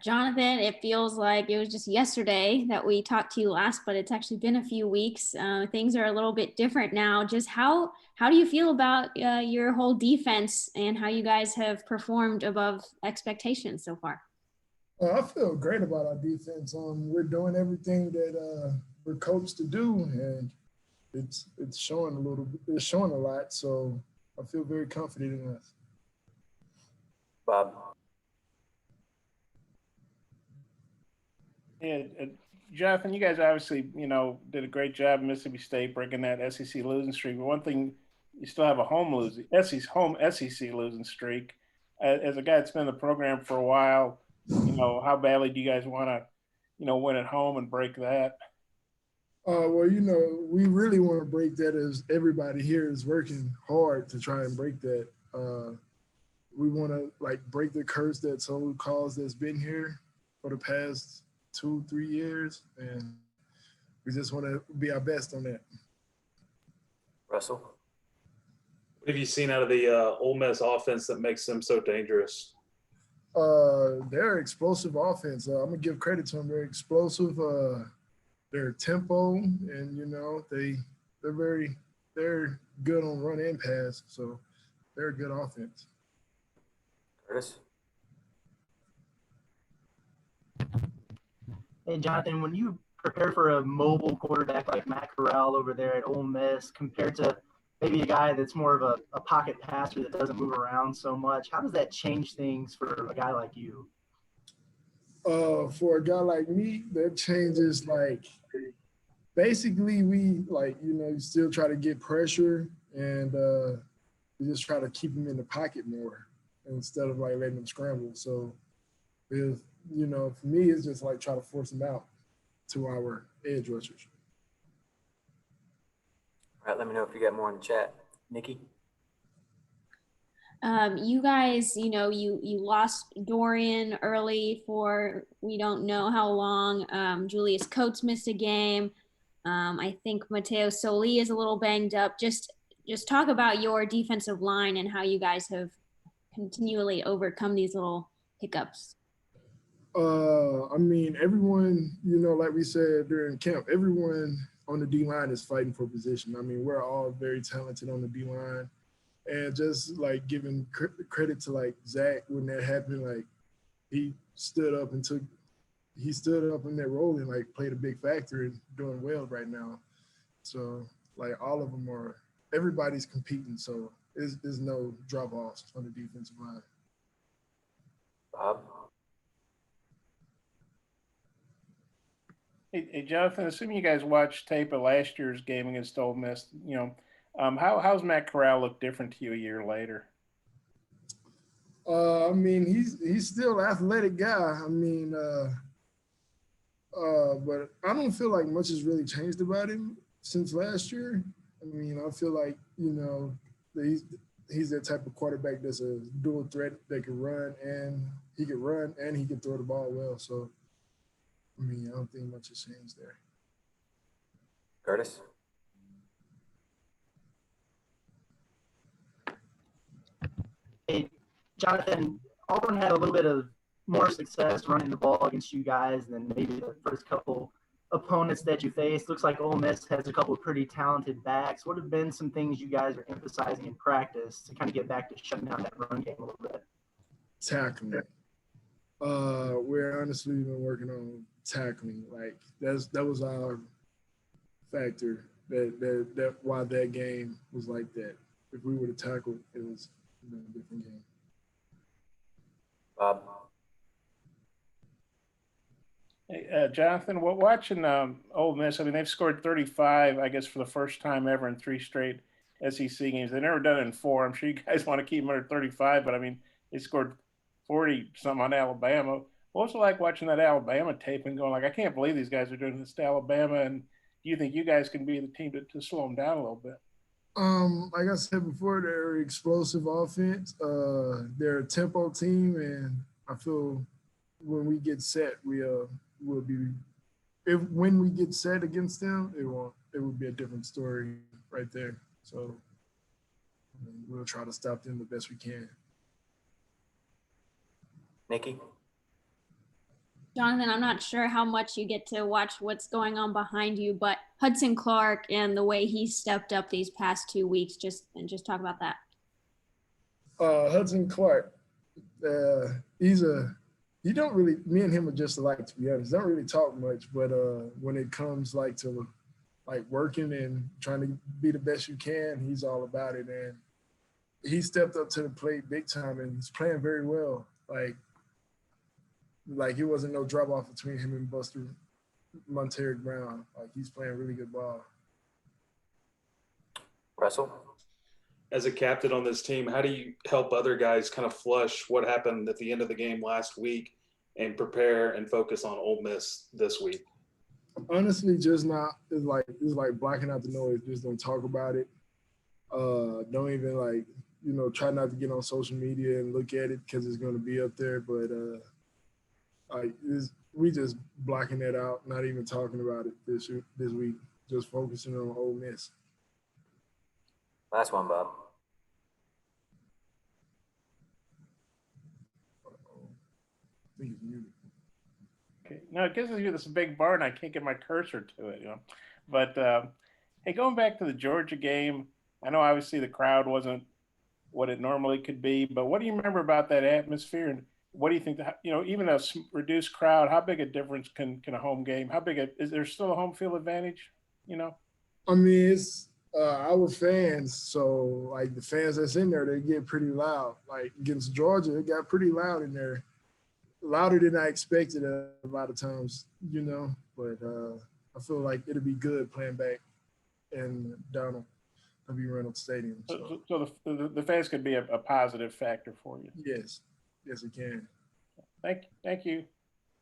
Jonathan, it feels like it was just yesterday that we talked to you last, but it's actually been a few weeks. Things are a little bit different now. Just how do you feel about your whole defense and how you guys have performed above expectations so far? I feel great about our defense. We're doing everything that we're coached to do, and it's showing a little. It's showing a lot. So I feel very confident in us. Bob. Yeah, Jonathan, you guys obviously, did a great job in Mississippi State breaking that SEC losing streak. But one thing, you still have a home SEC losing streak. As a guy that's been in the program for a while, how badly do you guys want to, win at home and break that? Well, we really want to break that as everybody here is working hard to try and break that. We want to break the curse that so calls that's been here for the past 2-3 years, and we just want to be our best on that. Russell. What have you seen out of the Ole Miss offense that makes them so dangerous? They're explosive offense. I'm gonna give credit to them. They're explosive. Their tempo, and they're good on run and pass. So they're a good offense. Curtis. Hey, Jonathan, when you prepare for a mobile quarterback like Matt Corral over there at Ole Miss compared to maybe a guy that's more of a pocket passer that doesn't move around so much, how does that change things for a guy like you? For a guy like me, that changes basically we you still try to get pressure and you just try to keep him in the pocket more instead of letting him scramble. So if for me it's just try to force him out to our edge rushers. All right, let me know if you got more in the chat. Nikki? You guys, you lost Dorian early for we don't know how long. Julius Coates missed a game. I think Mateo Soli is a little banged up. Just talk about your defensive line and how you guys have continually overcome these little hiccups. Everyone, like we said during camp, everyone on the D-line is fighting for position. We're all very talented on the D-line. And just giving credit to Zach when that happened, he stood up in that role and played a big factor in doing well right now. So all of them everybody's competing. So there's no drop offs on the defensive line. Bob. Hey, Jonathan, assuming you guys watched tape of last year's game against Ole Miss, how's Matt Corral look different to you a year later? He's still an athletic guy. But I don't feel like much has really changed about him since last year. I feel like, that he's that type of quarterback that's a dual threat that can run and he can throw the ball well. So, I don't think much has changed there. Curtis? Hey, Jonathan, Auburn had a little bit of more success running the ball against you guys than maybe the first couple opponents that you faced. Looks like Ole Miss has a couple of pretty talented backs. What have been some things you guys are emphasizing in practice to kind of get back to shutting down that run game a little bit? Tackling. We're honestly been working on tackling. That was our factor that why that game was like that. If we would have tackled, it was a different game. Bob. Hey, Jonathan, watching Ole Miss, they've scored 35, I guess, for the first time ever in 3 straight SEC games. They've never done it in 4. I'm sure you guys want to keep them under 35, but they scored 40-something on Alabama. What was it like watching that Alabama tape and going I can't believe these guys are doing this to Alabama? And do you think you guys can be the team to slow them down a little bit? Like I said before, they're explosive offense. They're a tempo team, and I feel when we get set, will be. When we get set against them, it will be a different story right there. So we'll try to stop them the best we can. Nikki? Jonathan, I'm not sure how much you get to watch what's going on behind you, but Hudson Clark and the way he stepped up these past 2 weeks, just talk about that. Hudson Clark, he don't really, me and him are just alike, to be honest. Don't really talk much, but when it comes like to like working and trying to be the best you can, he's all about it. And he stepped up to the plate big time, and he's playing very well. Like it wasn't no drop off between him and Buster Montero Brown. Like he's playing really good ball. Russell? As a captain on this team, how do you help other guys kind of flush what happened at the end of the game last week and prepare and focus on Ole Miss this week? Honestly, just not. It's like blocking out the noise. Just don't talk about it. Don't even try not to get on social media and look at it because it's going to be up there. But we just blocking that out, not even talking about it this week. Just focusing on Ole Miss. Last one, Bob. I think it's muted. Okay. No, it gives me this big bar and I can't get my cursor to it, But hey, going back to the Georgia game, I know obviously the crowd wasn't what it normally could be, but what do you remember about that atmosphere? And what do you think, even a reduced crowd, how big a difference can a home game, is there still a home field advantage, I mean, it's our fans, so like the fans that's in there, they get pretty loud. Like against Georgia, it got pretty loud in there. Louder than I expected a lot of times, But I feel like it'll be good playing back in Donald W. Reynolds Stadium. So the fans could be a positive factor for you. Yes, it can. Thank you.